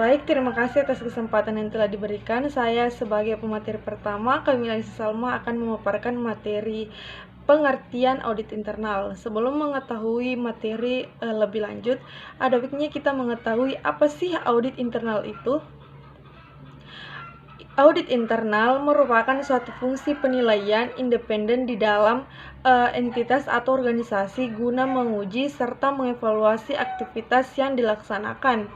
Baik, terima kasih atas kesempatan yang telah diberikan. Saya sebagai pemateri pertama, Kamila Salma akan memaparkan materi pengertian audit internal. Sebelum mengetahui materi lebih lanjut, ada baiknya kita mengetahui apa sih audit internal itu. Audit internal merupakan suatu fungsi penilaian independen di dalam entitas atau organisasi guna menguji serta mengevaluasi aktivitas yang dilaksanakan.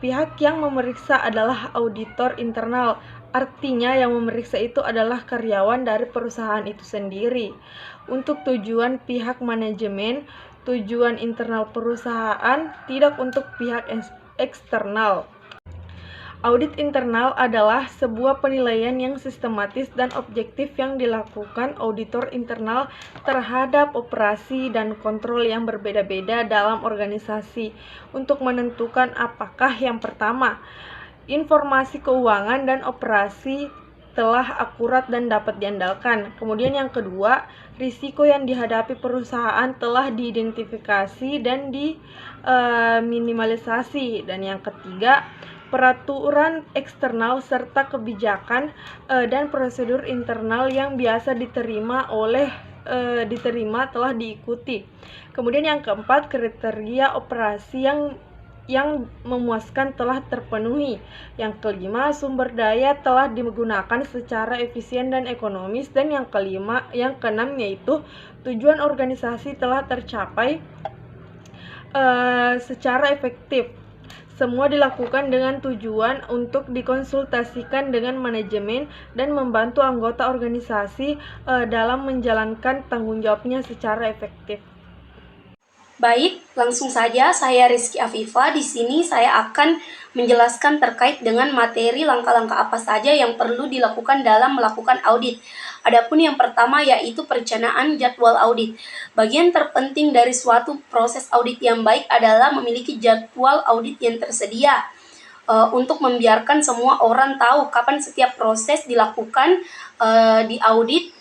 Pihak yang memeriksa adalah auditor internal, artinya yang memeriksa itu adalah karyawan dari perusahaan itu sendiri. Untuk tujuan pihak manajemen, tujuan internal perusahaan, tidak untuk pihak eksternal. Audit internal adalah sebuah penilaian yang sistematis dan objektif yang dilakukan auditor internal terhadap operasi dan kontrol yang berbeda-beda dalam organisasi untuk menentukan apakah yang pertama, informasi keuangan dan operasi telah akurat dan dapat diandalkan. Kemudian yang kedua, risiko yang dihadapi perusahaan telah diidentifikasi dan diminimalisasi. Dan yang ketiga, peraturan eksternal serta kebijakan dan prosedur internal yang biasa diterima telah diikuti. Kemudian yang keempat, kriteria operasi yang memuaskan telah terpenuhi. Yang kelima, sumber daya telah digunakan secara efisien dan ekonomis. Dan yang keenam yaitu tujuan organisasi telah tercapai secara efektif. Semua dilakukan dengan tujuan untuk dikonsultasikan dengan manajemen dan membantu anggota organisasi dalam menjalankan tanggung jawabnya secara efektif. Baik, langsung saja saya Rizky Afifa. Di sini saya akan menjelaskan terkait dengan materi langkah-langkah apa saja yang perlu dilakukan dalam melakukan audit. Adapun yang pertama yaitu perencanaan jadwal audit. Bagian terpenting dari suatu proses audit yang baik adalah memiliki jadwal audit yang tersedia untuk membiarkan semua orang tahu kapan setiap proses dilakukan di audit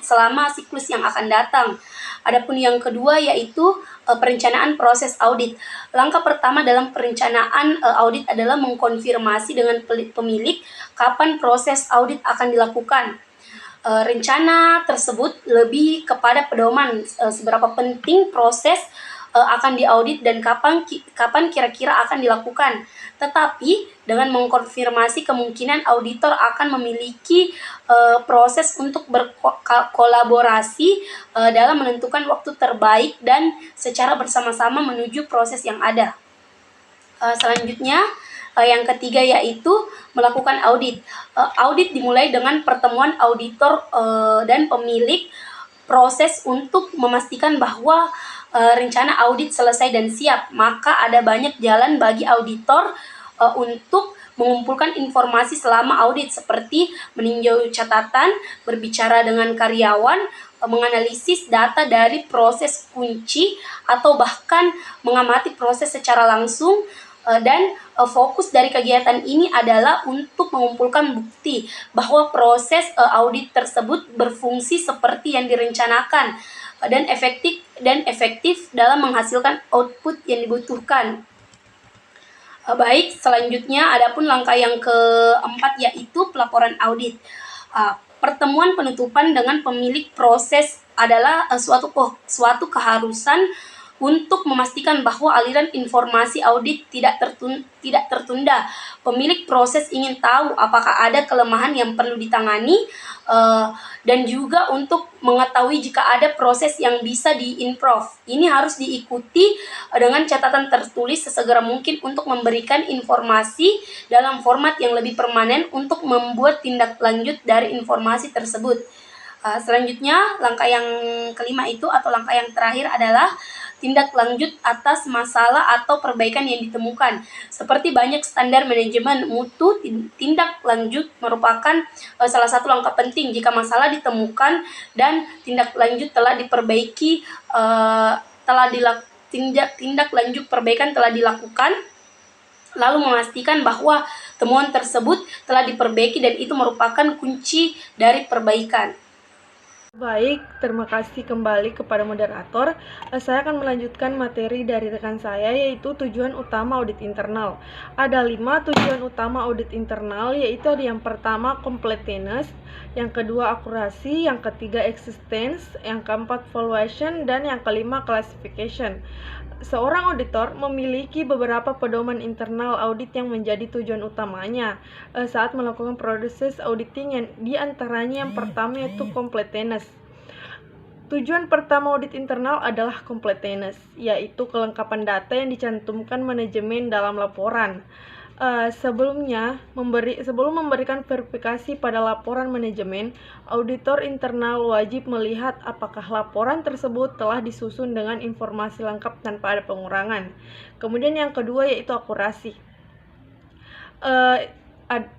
selama siklus yang akan datang. Adapun yang kedua yaitu perencanaan proses audit. Langkah pertama dalam perencanaan audit adalah mengkonfirmasi dengan pemilik kapan proses audit akan dilakukan. Rencana tersebut lebih kepada pedoman seberapa penting proses akan diaudit dan kapan kira-kira akan dilakukan. Tetapi dengan mengkonfirmasi kemungkinan auditor akan memiliki proses untuk berkolaborasi dalam menentukan waktu terbaik dan secara bersama-sama menuju proses yang ada. Selanjutnya, yang ketiga yaitu melakukan audit. Audit dimulai dengan pertemuan auditor dan pemilik proses untuk memastikan bahwa rencana audit selesai dan siap. Maka ada banyak jalan bagi auditor untuk mengumpulkan informasi selama audit, seperti meninjau catatan, berbicara dengan karyawan, menganalisis data dari proses kunci, atau bahkan mengamati proses secara langsung. Dan fokus dari kegiatan ini adalah untuk mengumpulkan bukti bahwa proses audit tersebut berfungsi seperti yang direncanakan dan efektif dalam menghasilkan output yang dibutuhkan. Baik, selanjutnya adapun langkah yang keempat yaitu pelaporan audit. Pertemuan penutupan dengan pemilik proses adalah suatu keharusan untuk memastikan bahwa aliran informasi audit tidak tertunda. Pemilik proses ingin tahu apakah ada kelemahan yang perlu ditangani dan juga untuk mengetahui jika ada proses yang bisa diimprove. Ini harus diikuti dengan catatan tertulis sesegera mungkin untuk memberikan informasi dalam format yang lebih permanen untuk membuat tindak lanjut dari informasi tersebut. Selanjutnya, langkah yang kelima itu atau langkah yang terakhir adalah tindak lanjut atas masalah atau perbaikan yang ditemukan. Seperti banyak standar manajemen mutu, tindak lanjut merupakan salah satu langkah penting jika masalah ditemukan dan tindak lanjut telah diperbaiki, tindak lanjut perbaikan telah dilakukan, lalu memastikan bahwa temuan tersebut telah diperbaiki dan itu merupakan kunci dari perbaikan. Baik, terima kasih kembali kepada moderator. Saya akan melanjutkan materi dari rekan saya, yaitu tujuan utama audit internal. Ada 5 tujuan utama audit internal, yaitu ada yang pertama completeness, yang kedua akurasi, yang ketiga existence, yang keempat valuation, dan yang kelima classification. Seorang auditor memiliki beberapa pedoman internal audit yang menjadi tujuan utamanya saat melakukan proses auditing, yang diantaranya yang pertama yaitu completeness. Tujuan pertama audit internal adalah completeness, yaitu kelengkapan data yang dicantumkan manajemen dalam laporan. Sebelum memberikan verifikasi pada laporan manajemen, auditor internal wajib melihat apakah laporan tersebut telah disusun dengan informasi lengkap tanpa ada pengurangan. Kemudian yang kedua yaitu akurasi.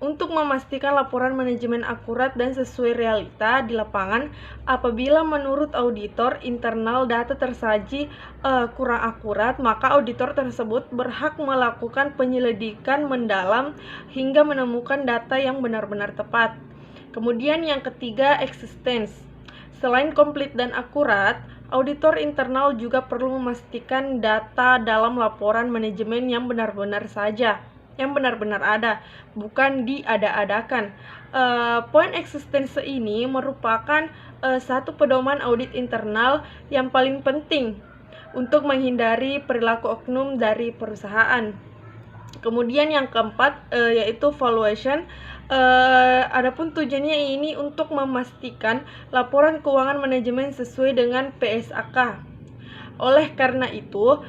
Untuk memastikan laporan manajemen akurat dan sesuai realita di lapangan, apabila menurut auditor internal data tersaji kurang akurat, maka auditor tersebut berhak melakukan penyelidikan mendalam hingga menemukan data yang benar-benar tepat. Kemudian yang ketiga, existence. Selain komplit dan akurat, auditor internal juga perlu memastikan data dalam laporan manajemen yang benar-benar ada, bukan diada-adakan. Poin eksistensi ini merupakan satu pedoman audit internal yang paling penting untuk menghindari perilaku oknum dari perusahaan. Kemudian yang keempat yaitu valuation. Adapun tujuannya ini untuk memastikan laporan keuangan manajemen sesuai dengan PSAK. Oleh karena itu,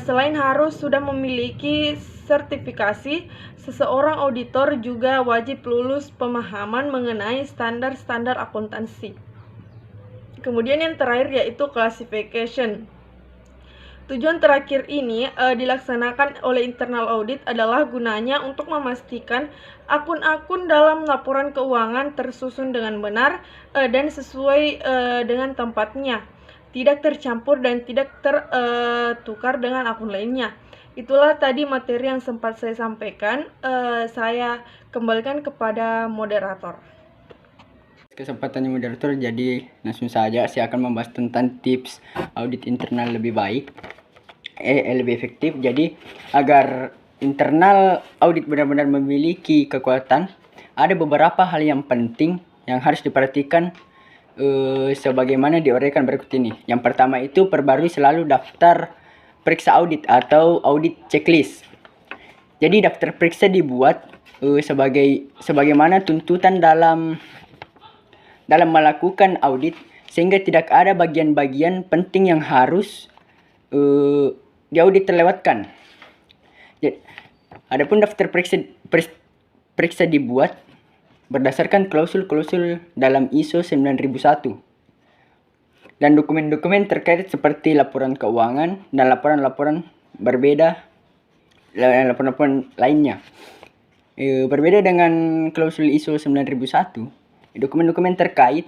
selain harus sudah memiliki sertifikasi, seseorang auditor juga wajib lulus pemahaman mengenai standar-standar akuntansi. Kemudian yang terakhir yaitu classification. Tujuan terakhir ini dilaksanakan oleh internal audit adalah gunanya untuk memastikan akun-akun dalam laporan keuangan tersusun dengan benar dan sesuai dengan tempatnya, tidak tercampur dan tidak tertukar dengan akun lainnya. Itulah tadi materi yang sempat saya sampaikan. Saya kembalikan kepada moderator. Kesempatannya moderator, jadi langsung saja saya akan membahas tentang tips audit internal lebih baik, lebih efektif. Jadi agar internal audit benar-benar memiliki kekuatan, ada beberapa hal yang penting yang harus diperhatikan sebagaimana diuraikan berikut ini. Yang pertama itu perbarui selalu daftar periksa audit atau audit checklist. Jadi daftar periksa dibuat sebagaimana tuntutan dalam melakukan audit, sehingga tidak ada bagian-bagian penting yang harus diaudit terlewatkan. Jadi, adapun daftar periksa dibuat berdasarkan klausul-klausul dalam ISO 9001 dan dokumen-dokumen terkait seperti laporan keuangan dan laporan-laporan berbeda dan laporan-laporan lainnya. Berbeda dengan klausul ISO 9001, dokumen-dokumen terkait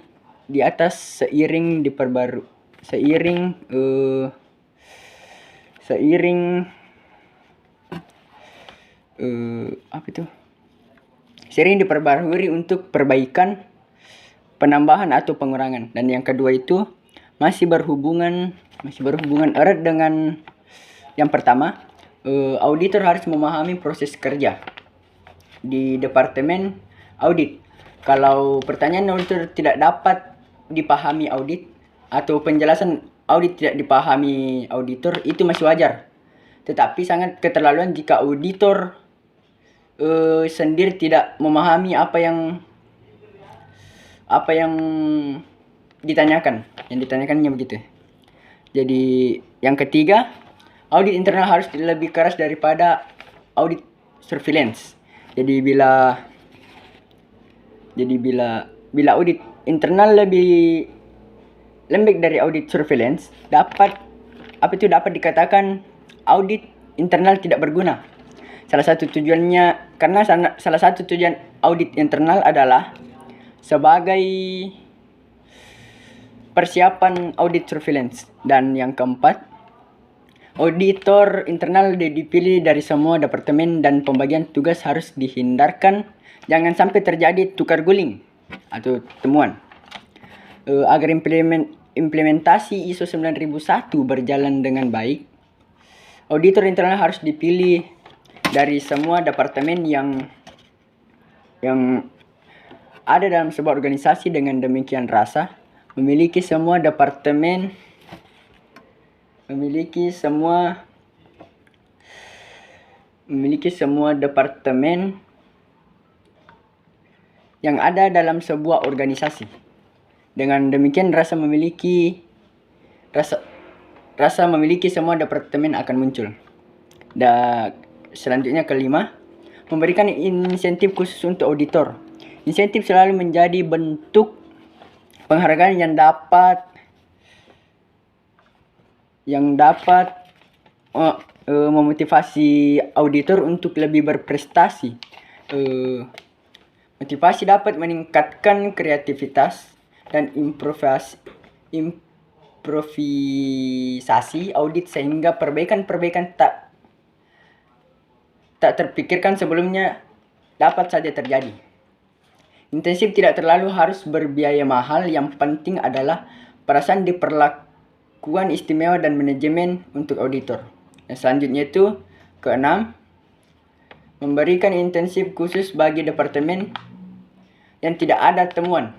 di atas seiring diperbarui untuk perbaikan, penambahan atau pengurangan. Dan yang kedua itu masih berhubungan erat dengan yang pertama. Auditor harus memahami proses kerja di departemen audit. Kalau pertanyaan auditor tidak dapat dipahami audit atau penjelasan audit tidak dipahami auditor, itu masih wajar. Tetapi sangat keterlaluan jika auditor sendiri tidak memahami apa yang ditanyakan. Yang ditanyakannya begitu. Jadi yang ketiga, audit internal harus lebih keras daripada audit surveillance. Jadi bila audit internal lebih lembek dari audit surveillance, dapat dikatakan audit internal tidak berguna. Salah satu tujuan audit internal adalah sebagai persiapan audit surveillance. Dan yang keempat, auditor internal dipilih dari semua departemen dan pembagian tugas harus dihindarkan. Jangan sampai terjadi tukar guling atau temuan. agar implementasi ISO 9001 berjalan dengan baik, auditor internal harus dipilih dari semua departemen yang ada dalam sebuah organisasi. Dengan demikian rasa, memiliki semua departemen yang ada dalam sebuah organisasi. Dengan demikian rasa memiliki semua departemen akan muncul. Dan selanjutnya kelima, memberikan insentif khusus untuk auditor. Insentif selalu menjadi bentuk penghargaan yang dapat memotivasi auditor untuk lebih berprestasi. Motivasi dapat meningkatkan kreativitas dan improvisasi audit sehingga perbaikan tak terpikirkan sebelumnya dapat saja terjadi. Intensif tidak terlalu harus berbiaya mahal, yang penting adalah perasaan diperlakuan istimewa dan manajemen untuk auditor. Dan selanjutnya itu keenam, memberikan intensif khusus bagi departemen yang tidak ada temuan.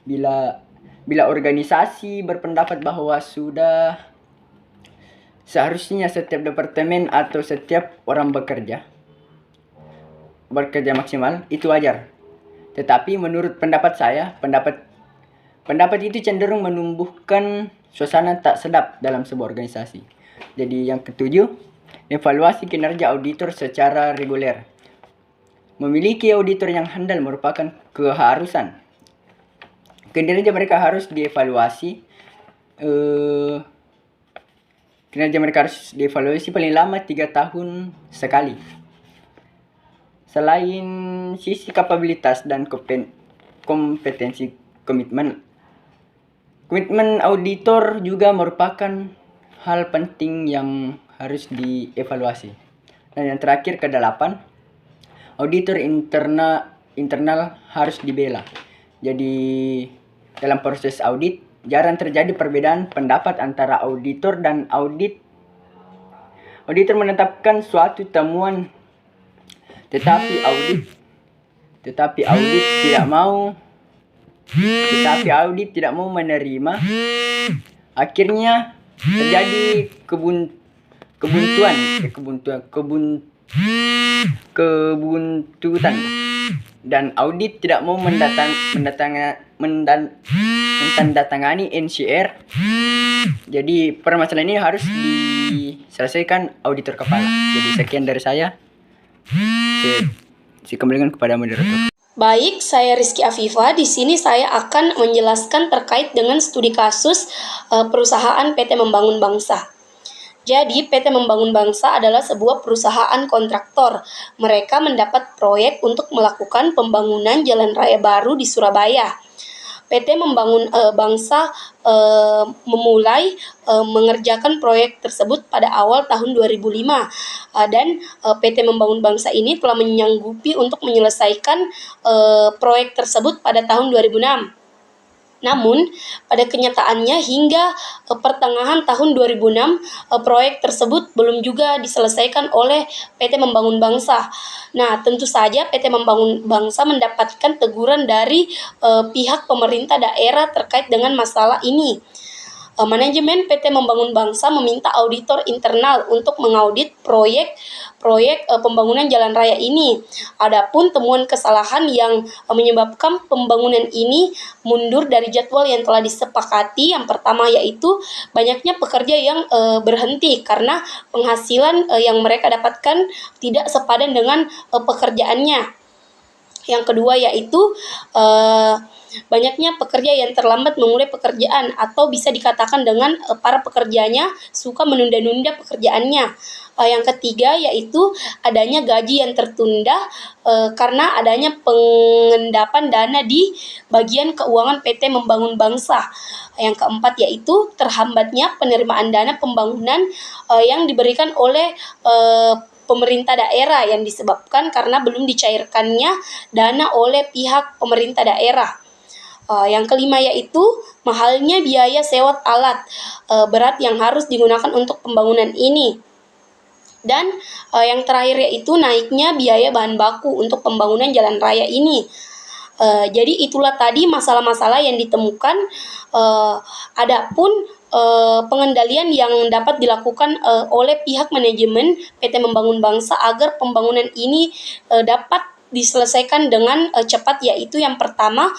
Bila organisasi berpendapat bahwa sudah seharusnya setiap departemen atau setiap orang bekerja maksimal, itu wajar. Tetapi menurut pendapat saya, pendapat itu cenderung menumbuhkan suasana tak sedap dalam sebuah organisasi. Jadi yang ketujuh, evaluasi kinerja auditor secara reguler. Memiliki auditor yang handal merupakan keharusan. Kinerja mereka harus dievaluasi. Paling lama 3 tahun sekali. Selain sisi kapabilitas dan kompetensi, komitmen auditor juga merupakan hal penting yang harus dievaluasi. Dan yang terakhir ke-8, auditor internal harus dibela. Jadi dalam proses audit jarang terjadi perbedaan pendapat antara auditor dan audit. Auditor menetapkan suatu temuan, tetapi audit tidak mau menerima. Akhirnya terjadi kebuntuan dan audit tidak mau menandatangani NCR. Jadi permasalahan ini harus diselesaikan auditor kepala. Jadi sekian dari saya. Saya kembalikan kepada moderator. Baik, saya Rizky Afifa. Di sini saya akan menjelaskan terkait dengan studi kasus perusahaan PT Membangun Bangsa. Jadi, PT Membangun Bangsa adalah sebuah perusahaan kontraktor. Mereka mendapat proyek untuk melakukan pembangunan jalan raya baru di Surabaya. PT Membangun Bangsa memulai mengerjakan proyek tersebut pada awal tahun 2005 dan PT Membangun Bangsa ini telah menyanggupi untuk menyelesaikan proyek tersebut pada tahun 2006. Namun, pada kenyataannya hingga pertengahan tahun 2006, proyek tersebut belum juga diselesaikan oleh PT Membangun Bangsa. Nah, tentu saja PT Membangun Bangsa mendapatkan teguran dari pihak pemerintah daerah terkait dengan masalah ini. Manajemen PT Membangun Bangsa meminta auditor internal untuk mengaudit proyek pembangunan jalan raya ini. Adapun temuan kesalahan yang menyebabkan pembangunan ini mundur dari jadwal yang telah disepakati, yang pertama yaitu banyaknya pekerja yang berhenti karena penghasilan yang mereka dapatkan tidak sepadan dengan pekerjaannya. Yang kedua yaitu banyaknya pekerja yang terlambat memulai pekerjaan, atau bisa dikatakan dengan para pekerjanya suka menunda-nunda pekerjaannya. Yang ketiga yaitu adanya gaji yang tertunda karena adanya pengendapan dana di bagian keuangan PT Membangun Bangsa. Yang keempat yaitu terhambatnya penerimaan dana pembangunan yang diberikan oleh pemerintah daerah yang disebabkan karena belum dicairkannya dana oleh pihak pemerintah daerah. Yang kelima yaitu mahalnya biaya sewa alat berat yang harus digunakan untuk pembangunan ini. Dan yang terakhir yaitu naiknya biaya bahan baku untuk pembangunan jalan raya ini. Jadi itulah tadi masalah-masalah yang ditemukan. Adapun pengendalian yang dapat dilakukan oleh pihak manajemen PT Membangun Bangsa agar pembangunan ini dapat diselesaikan dengan cepat, yaitu yang pertama,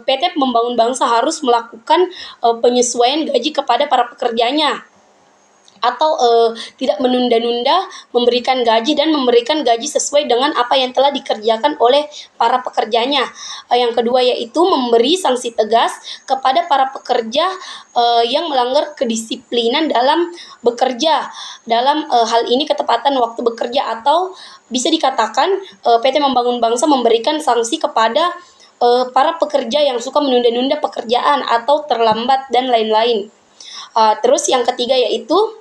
PT Membangun Bangsa harus melakukan penyesuaian gaji kepada para pekerjanya, atau tidak menunda-nunda memberikan gaji dan memberikan gaji sesuai dengan apa yang telah dikerjakan oleh para pekerjanya. Yang kedua yaitu memberi sanksi tegas kepada para pekerja yang melanggar kedisiplinan dalam bekerja, dalam hal ini ketepatan waktu bekerja, atau bisa dikatakan PT Membangun Bangsa memberikan sanksi kepada para pekerja yang suka menunda-nunda pekerjaan atau terlambat dan lain-lain. Terus yang ketiga yaitu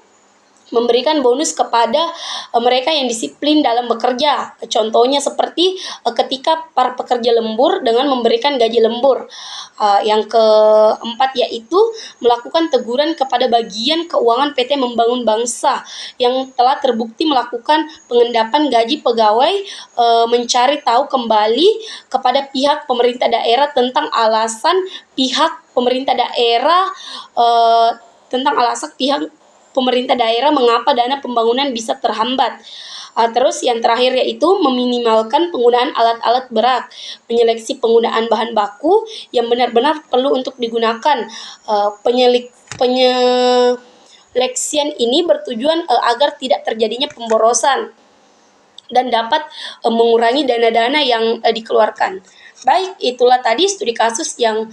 memberikan bonus kepada mereka yang disiplin dalam bekerja. Contohnya seperti ketika para pekerja lembur dengan memberikan gaji lembur. Yang keempat yaitu melakukan teguran kepada bagian keuangan PT Membangun Bangsa yang telah terbukti melakukan pengendapan gaji pegawai, mencari tahu kembali kepada pihak pemerintah daerah tentang alasan pihak pemerintah daerah mengapa dana pembangunan bisa terhambat. Terus yang terakhir yaitu meminimalkan penggunaan alat-alat berat, menyeleksi penggunaan bahan baku yang benar-benar perlu untuk digunakan. Penyeleksian ini bertujuan agar tidak terjadinya pemborosan dan dapat mengurangi dana-dana yang dikeluarkan. Baik, itulah tadi studi kasus yang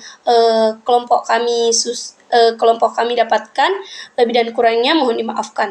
kelompok kami dapatkan. Lebih dan kurangnya mohon dimaafkan.